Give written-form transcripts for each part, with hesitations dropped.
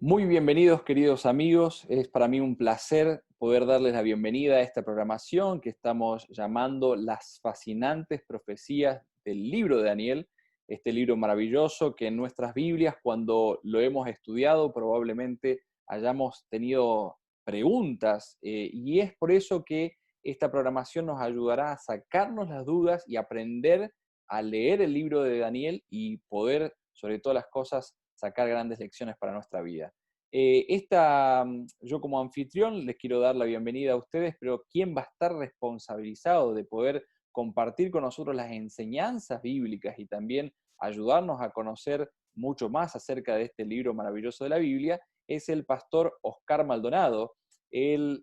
Muy bienvenidos, queridos amigos. Es para mí un placer poder darles la bienvenida a esta programación que estamos llamando Las fascinantes profecías del libro de Daniel, este libro maravilloso que en nuestras Biblias, cuando lo hemos estudiado, probablemente hayamos tenido preguntas, y es por eso que esta programación nos ayudará a sacarnos las dudas y aprender a leer el libro de Daniel y poder, sobre todas las cosas, sacar grandes lecciones para nuestra vida. Yo como anfitrión les quiero dar la bienvenida a ustedes, pero ¿quién va a estar responsabilizado de poder compartir con nosotros las enseñanzas bíblicas y también ayudarnos a conocer mucho más acerca de este libro maravilloso de la Biblia? Es el pastor Oscar Maldonado. Él,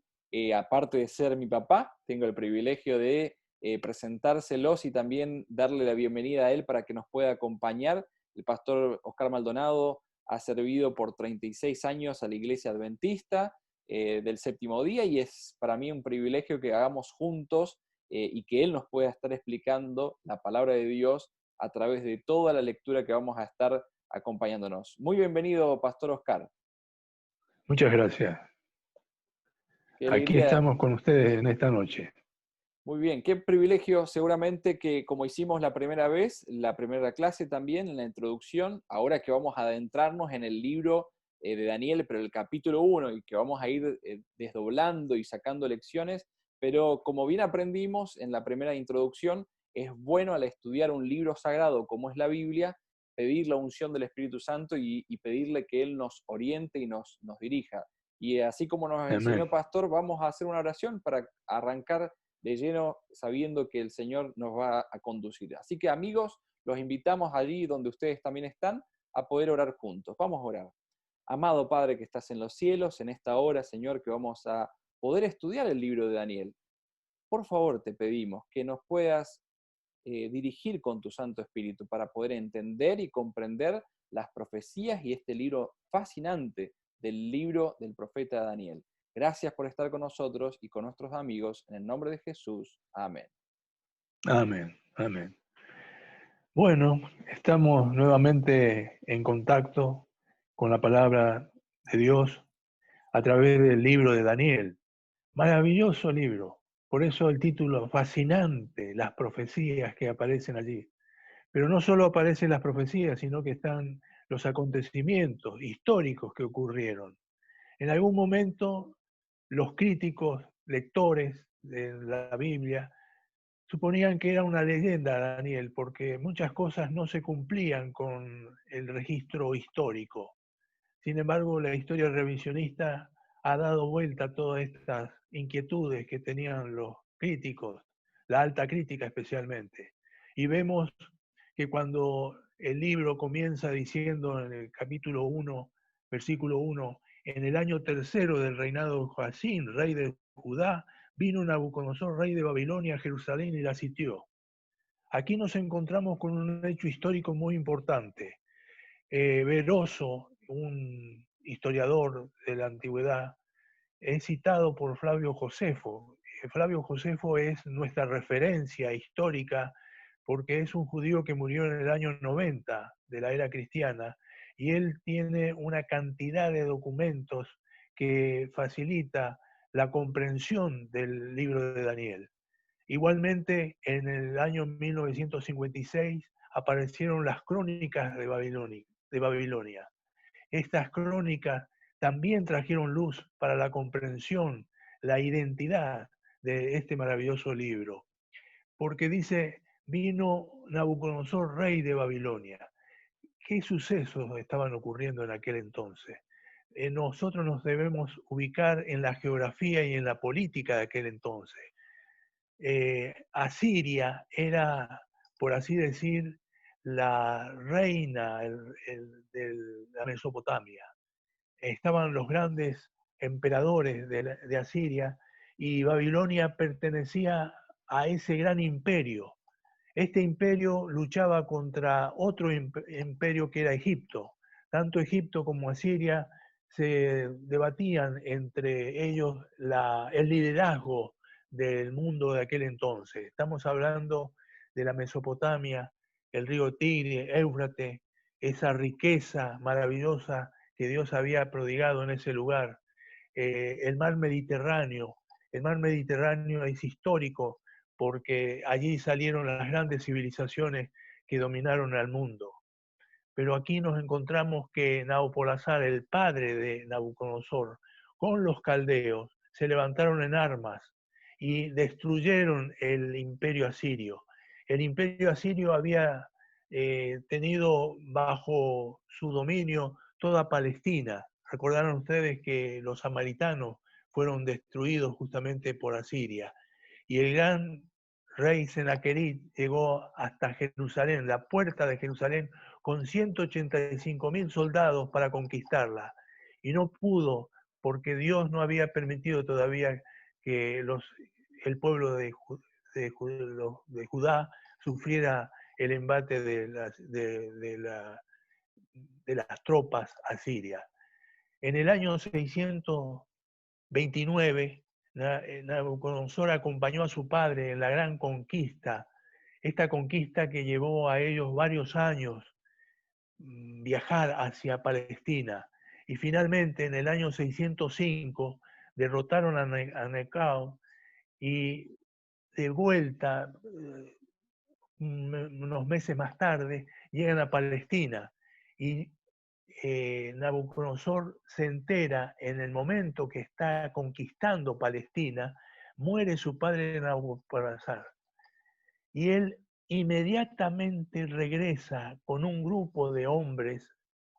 aparte de ser mi papá, tengo el privilegio de presentárselos y también darle la bienvenida a él para que nos pueda acompañar. El pastor Oscar Maldonado ha servido por 36 años a la Iglesia Adventista del Séptimo Día, y es para mí un privilegio que hagamos juntos y que él nos pueda estar explicando la palabra de Dios a través de toda la lectura que vamos a estar acompañándonos. Muy bienvenido, Pastor Oscar. Muchas gracias. Qué Aquí alegría. estamos con ustedes en esta noche. Muy bien, qué privilegio seguramente que como hicimos la primera vez, la primera clase también, en la introducción, ahora que vamos a adentrarnos en el libro de Daniel, pero el capítulo 1, y que vamos a ir desdoblando y sacando lecciones, pero como bien aprendimos en la primera introducción, es bueno al estudiar un libro sagrado como es la Biblia, pedir la unción del Espíritu Santo y pedirle que Él nos oriente y nos dirija. Y así como nos enseñó Amén. el pastor, vamos a hacer una oración para arrancar de lleno, sabiendo que el Señor nos va a conducir. Así que, amigos, los invitamos allí donde ustedes también están a poder orar juntos. Vamos a orar. Amado Padre que estás en los cielos, en esta hora, Señor, que vamos a poder estudiar el libro de Daniel, por favor te pedimos que nos puedas dirigir con tu Santo Espíritu para poder entender y comprender las profecías y este libro fascinante del libro del profeta Daniel. Gracias por estar con nosotros y con nuestros amigos. En el nombre de Jesús. Amén. Amén. Amén. Bueno, estamos nuevamente en contacto con la palabra de Dios a través del libro de Daniel. Maravilloso libro. Por eso el título fascinante, las profecías que aparecen allí. Pero no solo aparecen las profecías, sino que están los acontecimientos históricos que ocurrieron. En algún momento, los críticos, lectores de la Biblia, suponían que era una leyenda, Daniel, porque muchas cosas no se cumplían con el registro histórico. Sin embargo, la historia revisionista ha dado vuelta a todas estas inquietudes que tenían los críticos, la alta crítica especialmente. Y vemos que cuando el libro comienza diciendo en el capítulo 1, versículo 1, en el año tercero del reinado de Joacín, rey de Judá, vino Nabucodonosor, rey de Babilonia, a Jerusalén y la sitió. Aquí nos encontramos con un hecho histórico muy importante. Veroso, un historiador de la antigüedad, es citado por Flavio Josefo. Flavio Josefo es nuestra referencia histórica porque es un judío que murió en el año 90 de la era cristiana y él tiene una cantidad de documentos que facilita la comprensión del libro de Daniel. Igualmente, en el año 1956 aparecieron las crónicas de Babilonia. Estas crónicas también trajeron luz para la comprensión, la identidad de este maravilloso libro. Porque dice, vino Nabucodonosor, rey de Babilonia. ¿Qué sucesos estaban ocurriendo en aquel entonces? Nosotros nos debemos ubicar en la geografía y en la política de aquel entonces. Asiria era, por así decir, la reina de la Mesopotamia. Estaban los grandes emperadores de Asiria y Babilonia pertenecía a ese gran imperio. Este imperio luchaba contra otro imperio que era Egipto. Tanto Egipto como Asiria se debatían entre ellos el liderazgo del mundo de aquel entonces. Estamos hablando de la Mesopotamia, el río Tigre, Éufrates, esa riqueza maravillosa que Dios había prodigado en ese lugar. El mar Mediterráneo. El mar Mediterráneo es histórico porque allí salieron las grandes civilizaciones que dominaron al mundo. Pero aquí nos encontramos que Nabopolassar, el padre de Nabucodonosor, con los caldeos, se levantaron en armas y destruyeron el imperio asirio. El imperio asirio había tenido bajo su dominio toda Palestina. Recordaron ustedes que los samaritanos fueron destruidos justamente por Asiria. Y el gran rey Sennacherib llegó hasta Jerusalén, la puerta de Jerusalén, con 185.000 soldados para conquistarla. Y no pudo, porque Dios no había permitido todavía que el pueblo de Judá sufriera el embate de las tropas asirias. En el año 629, Nabucodonosor acompañó a su padre en la gran conquista, esta conquista que llevó a ellos varios años viajar hacia Palestina. Y finalmente, en el año 605, derrotaron a Necao y de vuelta, unos meses más tarde, llegan a Palestina. Y Nabucodonosor se entera en el momento que está conquistando Palestina, muere su padre Nabopolassar. Y él inmediatamente regresa con un grupo de hombres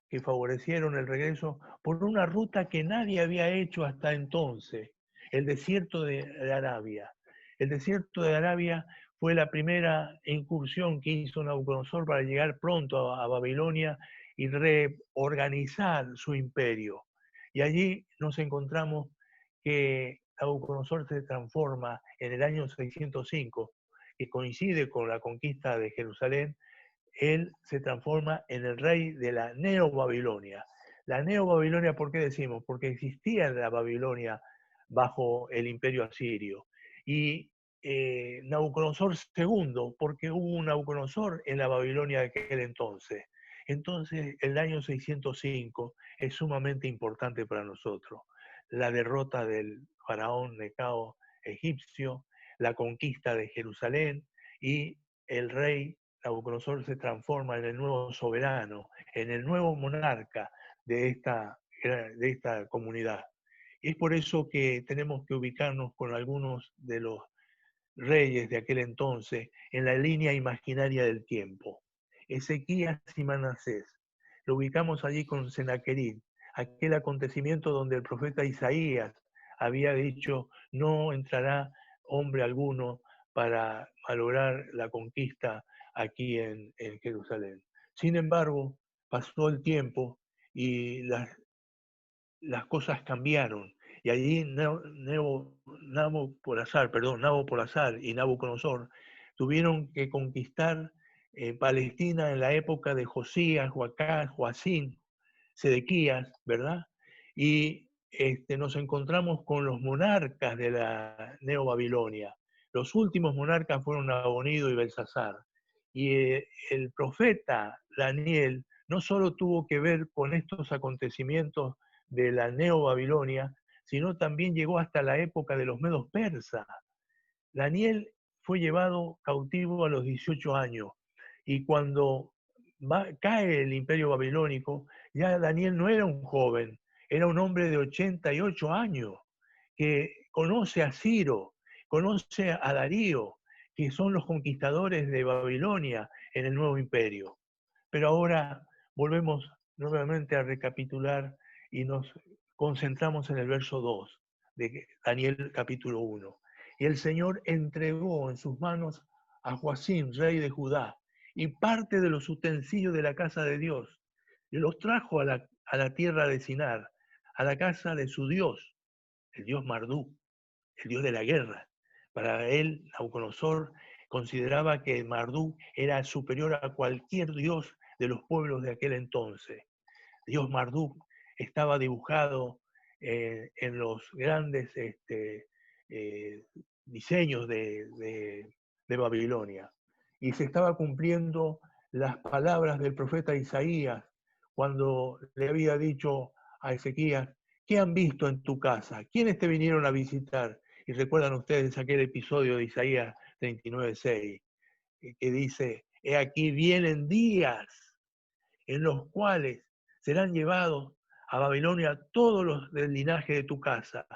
que favorecieron el regreso por una ruta que nadie había hecho hasta entonces, el desierto de Arabia. El desierto de Arabia fue la primera incursión que hizo Nabucodonosor para llegar pronto a Babilonia y reorganizar su imperio. Y allí nos encontramos que Nabucodonosor se transforma en el año 605, que coincide con la conquista de Jerusalén. Él se transforma en el rey de la Neo-Babilonia. La Neo-Babilonia, ¿por qué decimos? Porque existía la Babilonia bajo el imperio asirio. Y Nabucodonosor II, porque hubo un Nabucodonosor en la Babilonia de aquel entonces. Entonces, el año 605 es sumamente importante para nosotros. La derrota del faraón Necao egipcio, la conquista de Jerusalén y el rey Nabucodonosor se transforma en el nuevo soberano, en el nuevo monarca de esta comunidad. Y es por eso que tenemos que ubicarnos con algunos de los reyes de aquel entonces en la línea imaginaria del tiempo. Ezequías y Manasés. Lo ubicamos allí con Sennacherib, aquel acontecimiento donde el profeta Isaías había dicho, no entrará hombre alguno para malograr la conquista aquí en Jerusalén. Sin embargo, pasó el tiempo y las cosas cambiaron. Y allí Nabopolassar y Nabucodonosor tuvieron que conquistar Palestina en la época de Josías, Joacás, Joacín, Sedequías, ¿verdad? Y nos encontramos con los monarcas de la Neobabilonia. Los últimos monarcas fueron Nabonido y Belsasar. Y el profeta Daniel no solo tuvo que ver con estos acontecimientos de la Neobabilonia, sino también llegó hasta la época de los medos persas. Daniel fue llevado cautivo a los 18 años y cuando cae el imperio babilónico, ya Daniel no era un joven, era un hombre de 88 años que conoce a Ciro, conoce a Darío, que son los conquistadores de Babilonia en el nuevo imperio. Pero ahora volvemos nuevamente a recapitular y nos concentramos en el verso 2 de Daniel capítulo 1. Y el Señor entregó en sus manos a Joacim, rey de Judá, y parte de los utensilios de la casa de Dios, y los trajo a la tierra de Sinar, a la casa de su Dios, el Dios Marduk, el Dios de la guerra. Para él, Nabucodonosor consideraba que Marduk era superior a cualquier dios de los pueblos de aquel entonces. Dios Marduk estaba dibujado en los grandes diseños de Babilonia. Y se estaba cumpliendo las palabras del profeta Isaías cuando le había dicho a Ezequías, ¿qué han visto en tu casa? ¿Quiénes te vinieron a visitar? Y recuerdan ustedes aquel episodio de Isaías 39:6, que dice, he aquí vienen días en los cuales serán llevados a Babilonia todos los del linaje de tu casa.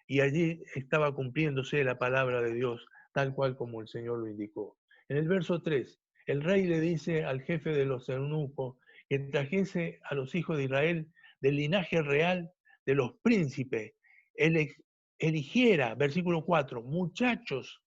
Y allí estaba cumpliéndose la palabra de Dios, tal cual como el Señor lo indicó. En el verso 3, el rey le dice al jefe de los eunucos que trajese a los hijos de Israel del linaje real de los príncipes. Él eligiera, versículo 4, muchachos,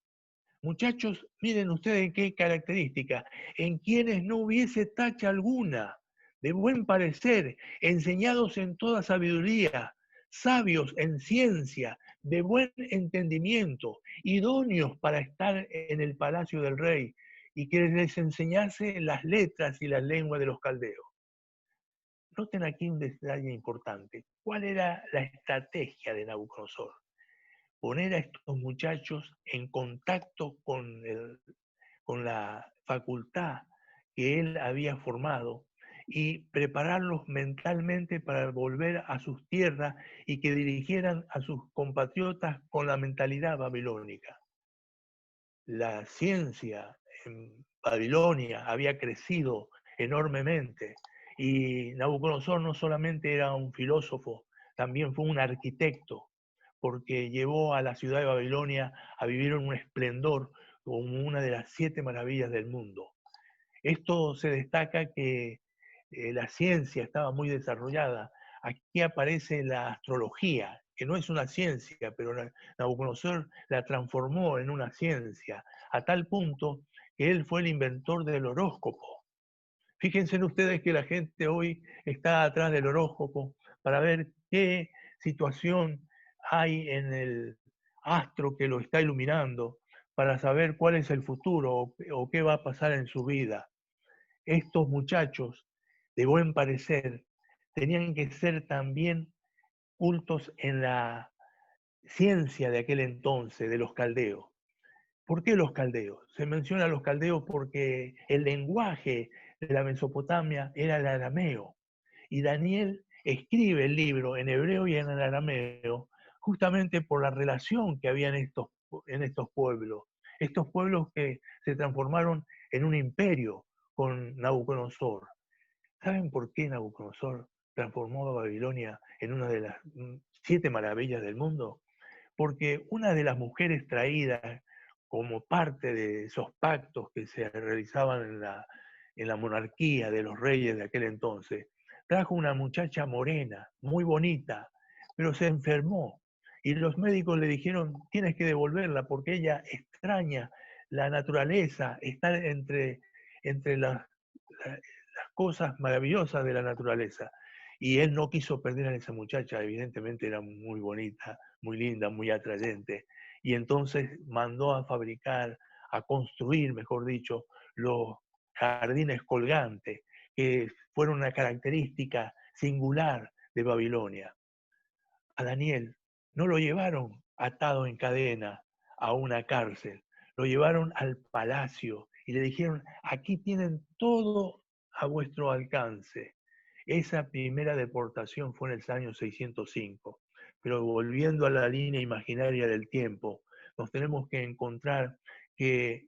miren ustedes en qué característica, en quienes no hubiese tacha alguna, de buen parecer, enseñados en toda sabiduría, sabios en ciencia, de buen entendimiento, idóneos para estar en el palacio del rey, y que les enseñase las letras y las lenguas de los caldeos. Noten aquí un detalle importante. ¿Cuál era la estrategia de Nabucodonosor? Poner a estos muchachos en contacto con la facultad que él había formado y prepararlos mentalmente para volver a sus tierras y que dirigieran a sus compatriotas con la mentalidad babilónica. La ciencia en Babilonia había crecido enormemente y Nabucodonosor no solamente era un filósofo, también fue un arquitecto, porque llevó a la ciudad de Babilonia a vivir en un esplendor como una de las 7 maravillas del mundo. Esto se destaca que la ciencia estaba muy desarrollada. Aquí aparece la astrología, que no es una ciencia, pero Nabucodonosor la transformó en una ciencia, a tal punto que él fue el inventor del horóscopo. Fíjense en ustedes que la gente hoy está atrás del horóscopo para ver qué situación hay en el astro que lo está iluminando, para saber cuál es el futuro o qué va a pasar en su vida. Estos muchachos de buen parecer tenían que ser también cultos en la ciencia de aquel entonces, de los caldeos. ¿Por qué los caldeos? Se menciona a los caldeos porque el lenguaje de la Mesopotamia era el arameo. Y Daniel escribe el libro en hebreo y en el arameo justamente por la relación que había en estos pueblos. Estos pueblos que se transformaron en un imperio con Nabucodonosor. ¿Saben por qué Nabucodonosor transformó a Babilonia en una de las 7 maravillas del mundo? Porque una de las mujeres traídas como parte de esos pactos que se realizaban en la monarquía de los reyes de aquel entonces, trajo una muchacha morena, muy bonita, pero se enfermó. Y los médicos le dijeron, tienes que devolverla porque ella extraña la naturaleza, está entre las cosas maravillosas de la naturaleza. Y él no quiso perder a esa muchacha, evidentemente era muy bonita, muy linda, muy atrayente. Y entonces mandó a fabricar, a construir, mejor dicho, los jardines colgantes, que fueron una característica singular de Babilonia. A Daniel no lo llevaron atado en cadena a una cárcel, lo llevaron al palacio y le dijeron, aquí tienen todo a vuestro alcance. Esa primera deportación fue en el año 605, pero volviendo a la línea imaginaria del tiempo, nos tenemos que encontrar que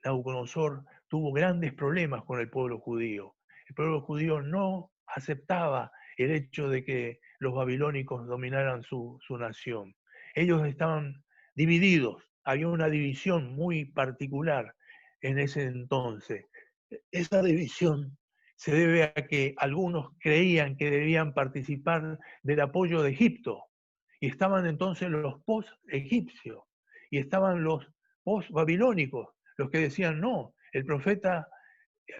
Nabucodonosor tuvo grandes problemas con el pueblo judío. El pueblo judío no aceptaba el hecho de que los babilónicos dominaran su nación. Ellos estaban divididos, había una división muy particular en ese entonces. Esa división se debe a que algunos creían que debían participar del apoyo de Egipto, y estaban entonces los post-egipcios, y estaban los post-babilónicos, los que decían no, el profeta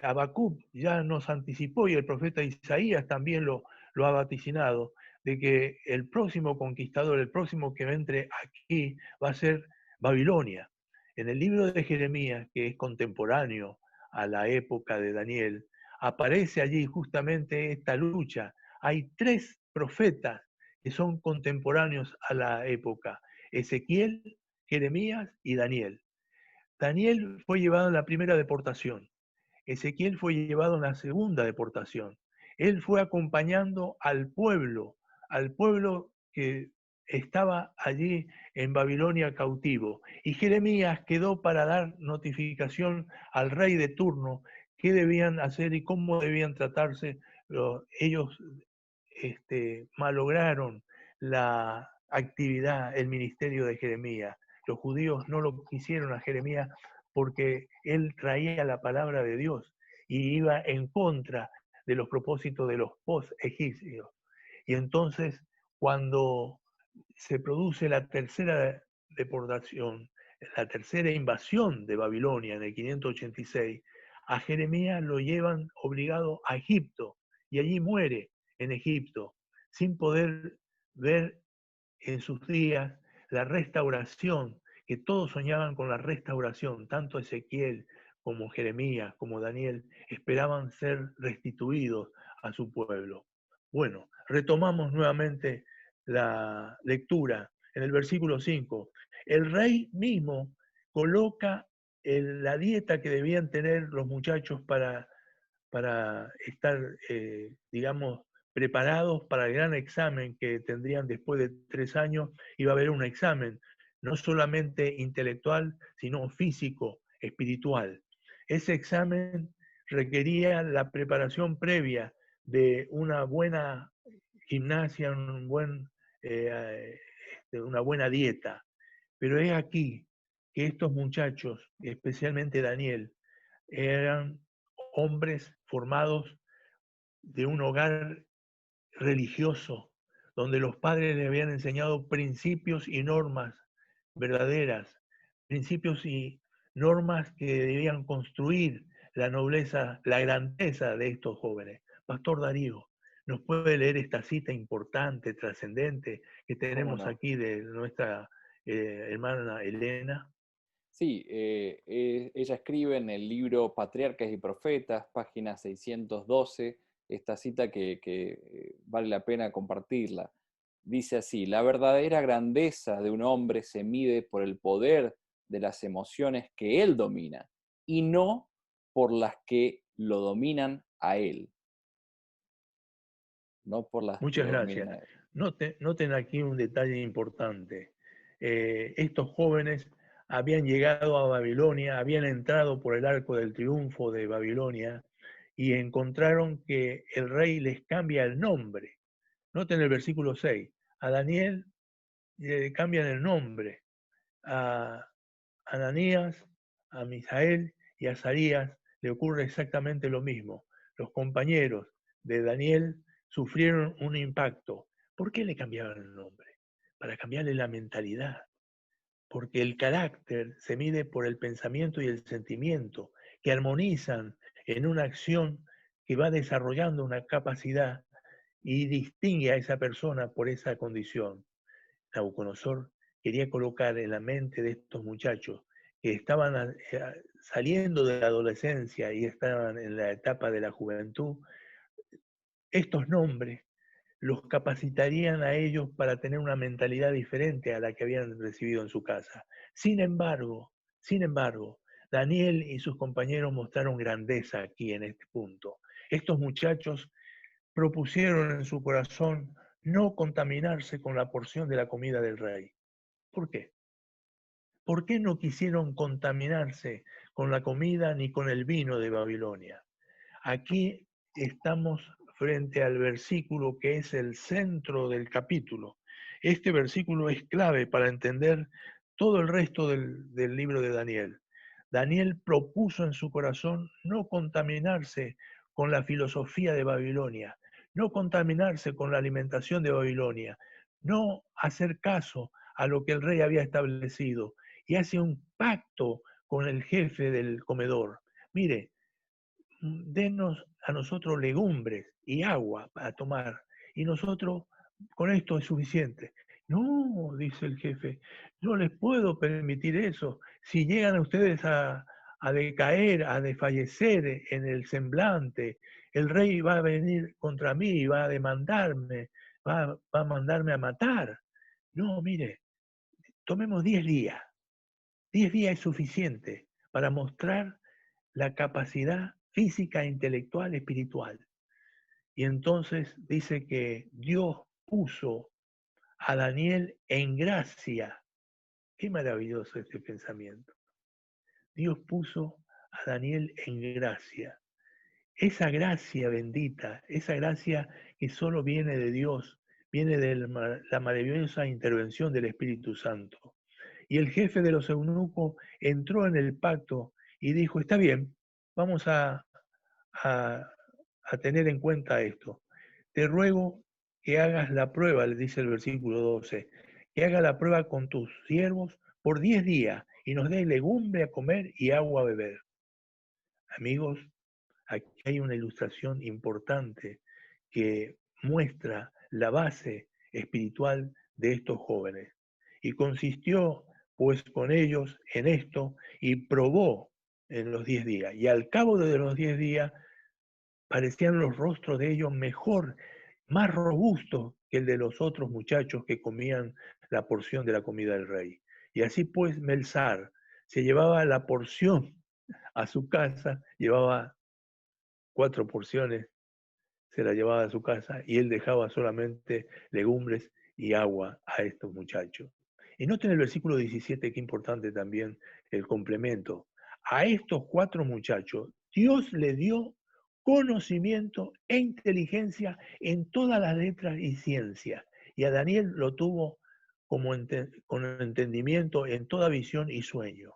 Habacuc ya nos anticipó y el profeta Isaías también lo ha vaticinado, de que el próximo conquistador, el próximo que entre aquí va a ser Babilonia. En el libro de Jeremías, que es contemporáneo a la época de Daniel, aparece allí justamente esta lucha. Hay 3 profetas que son contemporáneos a la época: Ezequiel, Jeremías y Daniel. Daniel fue llevado en la primera deportación. Ezequiel fue llevado en la segunda deportación. Él fue acompañando al pueblo que estaba allí en Babilonia cautivo. Y Jeremías quedó para dar notificación al rey de turno qué debían hacer y cómo debían tratarse. Ellos malograron la actividad, el ministerio de Jeremías. Los judíos no lo quisieron a Jeremías porque él traía la palabra de Dios y iba en contra de los propósitos de los post-egipcios. Y entonces, cuando se produce la tercera deportación, la tercera invasión de Babilonia en el 586, a Jeremías lo llevan obligado a Egipto y allí muere en Egipto, sin poder ver en sus días la restauración, que todos soñaban con la restauración, tanto Ezequiel como Jeremías, como Daniel, esperaban ser restituidos a su pueblo. Bueno, retomamos nuevamente la lectura en el versículo 5. El rey mismo coloca la dieta que debían tener los muchachos para estar, digamos, preparados para el gran examen que tendrían después de 3 años. Iba a haber un examen, no solamente intelectual, sino físico, espiritual. Ese examen requería la preparación previa de una buena gimnasia, una buena dieta. Pero es aquí que estos muchachos, especialmente Daniel, eran hombres formados de un hogar religioso, donde los padres le habían enseñado principios y normas verdaderas, principios y normas que debían construir la nobleza, la grandeza de estos jóvenes. Pastor Darío, ¿nos puede leer esta cita importante, trascendente, que ¿Cómo tenemos no? aquí de nuestra hermana Elena? Sí, ella escribe en el libro Patriarcas y Profetas, página 612, esta cita que vale la pena compartirla. Dice así: la verdadera grandeza de un hombre se mide por el poder de las emociones que él domina y no por las que lo dominan a él, no por las que Muchas lo dominan gracias. a él. Noten aquí un detalle importante. Estos jóvenes habían llegado a Babilonia, habían entrado por el arco del triunfo de Babilonia y encontraron que el rey les cambia el nombre. Noten el versículo 6. A Daniel le cambian el nombre. A Ananías, a Misael y a Azarías le ocurre exactamente lo mismo. Los compañeros de Daniel sufrieron un impacto. ¿Por qué le cambiaron el nombre? Para cambiarle la mentalidad. Porque el carácter se mide por el pensamiento y el sentimiento, que armonizan en una acción que va desarrollando una capacidad y distingue a esa persona por esa condición. Nabucodonosor quería colocar en la mente de estos muchachos que estaban saliendo de la adolescencia y estaban en la etapa de la juventud, estos nombres los capacitarían a ellos para tener una mentalidad diferente a la que habían recibido en su casa. Sin embargo, Daniel y sus compañeros mostraron grandeza aquí en este punto. Estos muchachos propusieron en su corazón no contaminarse con la porción de la comida del rey. ¿Por qué? ¿Por qué no quisieron contaminarse con la comida ni con el vino de Babilonia? Aquí estamos frente al versículo que es el centro del capítulo. Este versículo es clave para entender todo el resto del libro de Daniel. Daniel propuso en su corazón no contaminarse con la filosofía de Babilonia, no contaminarse con la alimentación de Babilonia, no hacer caso a lo que el rey había establecido, y hace un pacto con el jefe del comedor. Mire, denos a nosotros legumbres y agua para tomar, y nosotros con esto es suficiente. No, dice el jefe, no les puedo permitir eso. Si llegan ustedes a decaer, a desfallecer en el semblante, el rey va a venir contra mí, va a demandarme, va a mandarme a matar. No, mire, tomemos 10 días. 10 días es suficiente para mostrar la capacidad física, intelectual, espiritual. Y entonces dice que Dios puso a Daniel en gracia. Qué maravilloso este pensamiento. Dios puso a Daniel en gracia. Esa gracia bendita, esa gracia que solo viene de Dios, viene de la maravillosa intervención del Espíritu Santo. Y el jefe de los eunucos entró en el pacto y dijo, está bien, vamos a, a tener en cuenta esto. Te ruego que hagas la prueba, le dice el versículo 12, que hagas la prueba con tus siervos por 10 días y nos dé legumbre a comer y agua a beber. Amigos, aquí hay una ilustración importante que muestra la base espiritual de estos jóvenes. Y consistió pues con ellos en esto y probó en los 10 días. Y al cabo de los 10 días parecían los rostros de ellos mejor, más robustos que el de los otros muchachos que comían la porción de la comida del rey. Y así pues Melzar se llevaba la porción a su casa, llevaba 4 porciones, se la llevaba a su casa y él dejaba solamente legumbres y agua a estos muchachos. Y noten el versículo 17, que importante también el complemento. A estos 4 muchachos, Dios le dio conocimiento e inteligencia en todas las letras y ciencias. Y a Daniel lo tuvo con entendimiento en toda visión y sueño.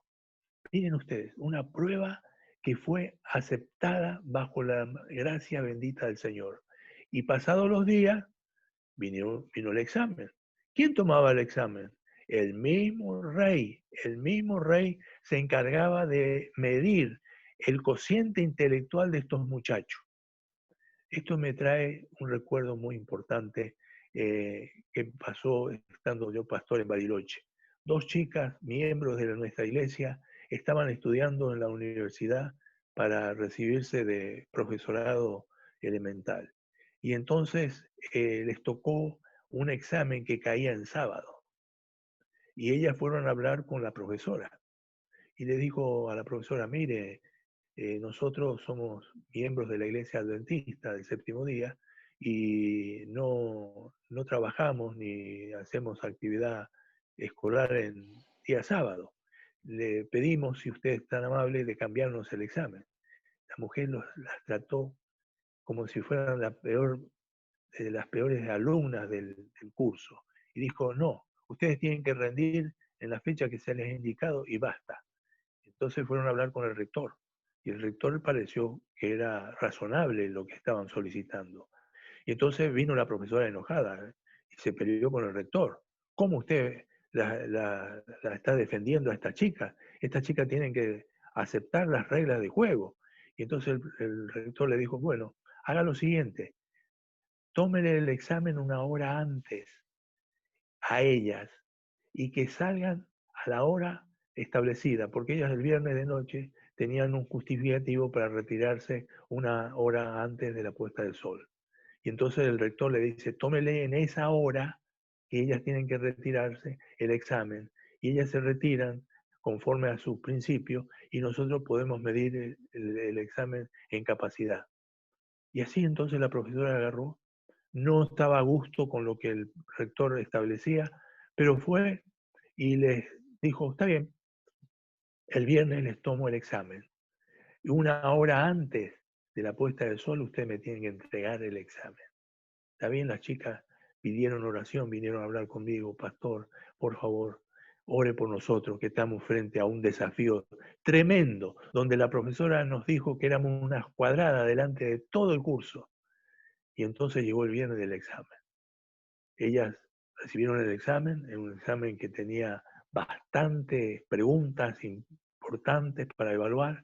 Miren ustedes, una prueba que fue aceptada bajo la gracia bendita del Señor. Y pasados los días, vino el examen. ¿Quién tomaba el examen? El mismo rey. El mismo rey se encargaba de medir el cociente intelectual de estos muchachos. Esto me trae un recuerdo muy importante que pasó estando yo pastor en Bariloche. 2 chicas, miembros de nuestra iglesia, estaban estudiando en la universidad para recibirse de profesorado elemental. Y entonces les tocó un examen que caía en sábado. Y ellas fueron a hablar con la profesora. Y le dijo a la profesora, mire, nosotros somos miembros de la Iglesia Adventista del Séptimo Día y no trabajamos ni hacemos actividad escolar en día sábado. Le pedimos, si usted es tan amable, de cambiarnos el examen. La mujer las trató como si fueran las peores alumnas del curso y dijo, no, ustedes tienen que rendir en la fecha que se les ha indicado y basta. Entonces fueron a hablar con el rector y el rector pareció que era razonable lo que estaban solicitando. Y entonces vino la profesora enojada y se peleó con el rector. ¿Cómo usted la está defendiendo a esta chica? Esta chica tiene que aceptar las reglas de juego. Y entonces el rector le dijo, bueno, haga lo siguiente, tómele el examen una hora antes a ellas y que salgan a la hora establecida, porque ellas el viernes de noche tenían un justificativo para retirarse una hora antes de la puesta del sol. Y entonces el rector le dice, tómele en esa hora que ellas tienen que retirarse el examen, y ellas se retiran conforme a su principio y nosotros podemos medir el examen en capacidad. Y así entonces la profesora agarró, no estaba a gusto con lo que el rector establecía, pero fue y les dijo, está bien, el viernes les tomo el examen. Y una hora antes de la puesta del sol, ustedes me tienen que entregar el examen. Está bien, las chicas pidieron oración, vinieron a hablar conmigo, pastor, por favor, ore por nosotros, que estamos frente a un desafío tremendo, donde la profesora nos dijo que éramos unas cuadradas delante de todo el curso. Y entonces llegó el viernes del examen. Ellas recibieron el examen, un examen que tenía bastantes preguntas importantes para evaluar,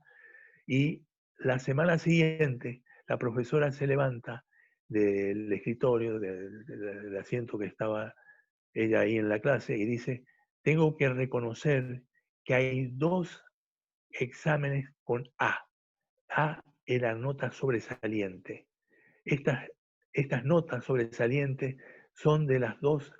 y la semana siguiente la profesora se levanta del escritorio, del asiento que estaba ella ahí en la clase, y dice, tengo que reconocer que hay 2 exámenes con A. A era nota sobresaliente. Estas notas sobresalientes son de las 2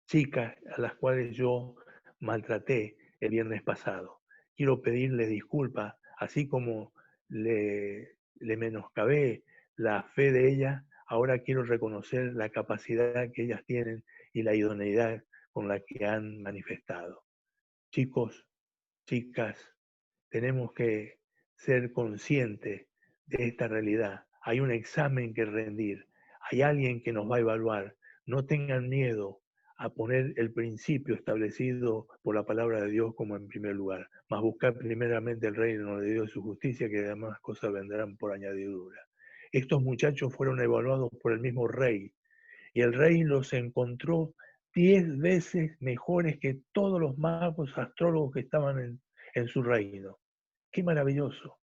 chicas a las cuales yo maltraté el viernes pasado. Quiero pedirle disculpas, así como le menoscabé la fe de ella, ahora quiero reconocer la capacidad que ellas tienen y la idoneidad con la que han manifestado. Chicos, chicas, tenemos que ser conscientes de esta realidad. Hay un examen que rendir, hay alguien que nos va a evaluar. No tengan miedo a poner el principio establecido por la palabra de Dios como en primer lugar, mas buscar primeramente el reino de Dios y su justicia, que demás cosas vendrán por añadidura. Estos muchachos fueron evaluados por el mismo rey, y el rey los encontró 10 veces mejores que todos los magos astrólogos que estaban en su reino. ¡Qué maravilloso!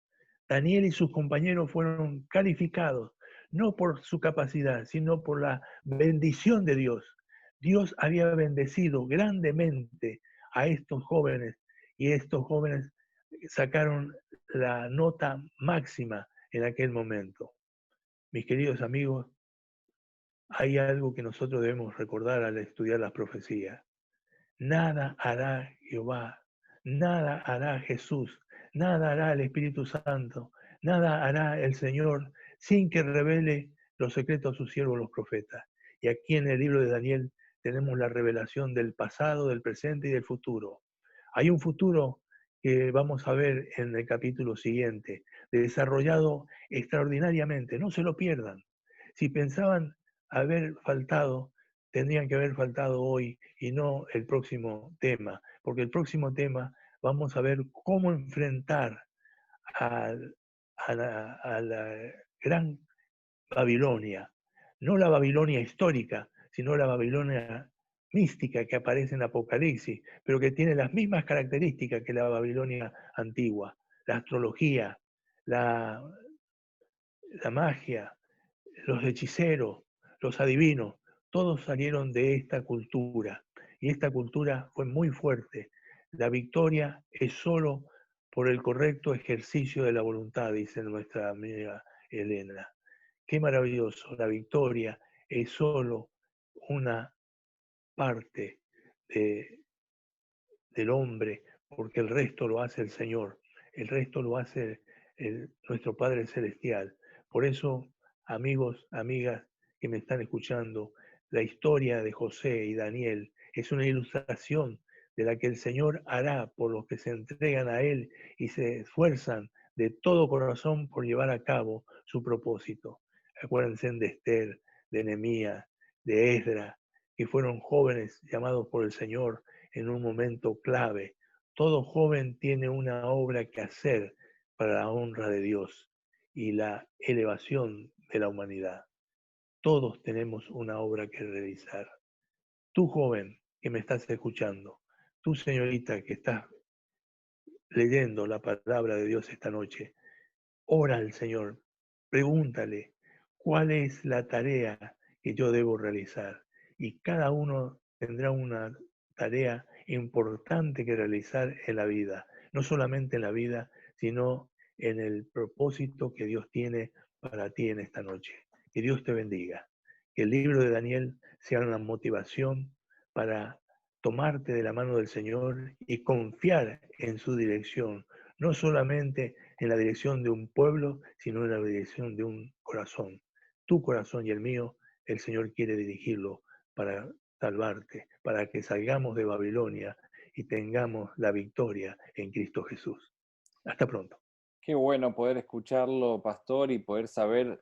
Daniel y sus compañeros fueron calificados no por su capacidad, sino por la bendición de Dios. Dios había bendecido grandemente a estos jóvenes y estos jóvenes sacaron la nota máxima en aquel momento. Mis queridos amigos, hay algo que nosotros debemos recordar al estudiar las profecías. Nada hará Jehová, nada hará Jesús, nada hará el Espíritu Santo, nada hará el Señor sin que revele los secretos a sus siervos los profetas. Y aquí en el libro de Daniel tenemos la revelación del pasado, del presente y del futuro. Hay un futuro que vamos a ver en el capítulo siguiente, desarrollado extraordinariamente, no se lo pierdan. Si pensaban haber faltado, tendrían que haber faltado hoy y no el próximo tema, porque el próximo tema vamos a ver cómo enfrentar a, a la gran Babilonia, no la Babilonia histórica, sino la Babilonia mística que aparece en Apocalipsis, pero que tiene las mismas características que la Babilonia antigua, la astrología, la, la magia, los hechiceros, los adivinos, todos salieron de esta cultura. Y esta cultura fue muy fuerte. La victoria es solo por el correcto ejercicio de la voluntad, dice nuestra amiga Elena. Qué maravilloso. La victoria es solo una parte de, del hombre, porque el resto lo hace el Señor. El resto lo hace nuestro Padre Celestial. Por eso, amigos, amigas que me están escuchando, la historia de José y Daniel es una ilustración de la que el Señor hará por los que se entregan a Él y se esfuerzan de todo corazón por llevar a cabo su propósito. Acuérdense de Esther, de Nehemías, de Esdras, que fueron jóvenes llamados por el Señor en un momento clave. Todo joven tiene una obra que hacer para la honra de Dios y la elevación de la humanidad. Todos tenemos una obra que realizar. Tú joven que me estás escuchando, tú señorita que estás leyendo la palabra de Dios esta noche, ora al Señor, pregúntale cuál es la tarea que yo debo realizar. Y cada uno tendrá una tarea importante que realizar en la vida, no solamente en la vida, sino en el propósito que Dios tiene para ti en esta noche. Que Dios te bendiga. Que el libro de Daniel sea una motivación para tomarte de la mano del Señor y confiar en su dirección, no solamente en la dirección de un pueblo, sino en la dirección de un corazón. Tu corazón y el mío, el Señor quiere dirigirlo para salvarte, para que salgamos de Babilonia y tengamos la victoria en Cristo Jesús. Hasta pronto. Qué bueno poder escucharlo, pastor, y poder saber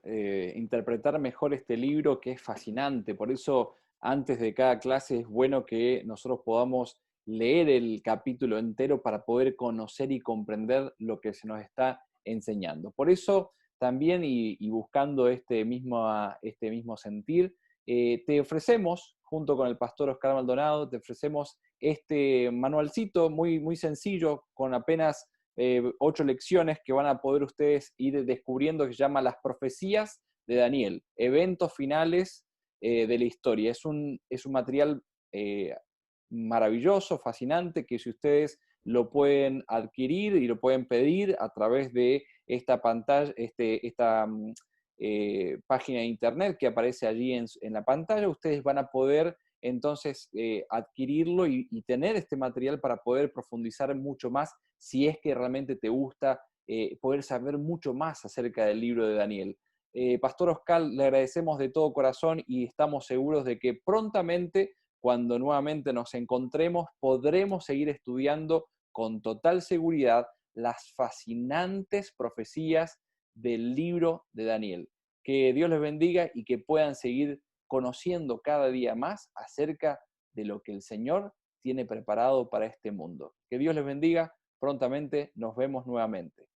interpretar mejor este libro que es fascinante. Por eso, antes de cada clase es bueno que nosotros podamos leer el capítulo entero para poder conocer y comprender lo que se nos está enseñando. Por eso, también, y buscando este mismo sentir, te ofrecemos, junto con el pastor Oscar Maldonado, te ofrecemos este manualcito muy, muy sencillo, con apenas 8 lecciones que van a poder ustedes ir descubriendo, que se llama Las Profecías de Daniel, eventos finales de la historia. Es un material maravilloso, fascinante, que si ustedes lo pueden adquirir y lo pueden pedir a través de esta pantalla, esta página de internet que aparece allí en la pantalla, ustedes van a poder entonces adquirirlo y tener este material para poder profundizar mucho más, si es que realmente te gusta poder saber mucho más acerca del libro de Daniel. Pastor Oscar, le agradecemos de todo corazón y estamos seguros de que prontamente, cuando nuevamente nos encontremos, podremos seguir estudiando con total seguridad las fascinantes profecías del libro de Daniel. Que Dios les bendiga y que puedan seguir conociendo cada día más acerca de lo que el Señor tiene preparado para este mundo. Que Dios les bendiga, prontamente nos vemos nuevamente.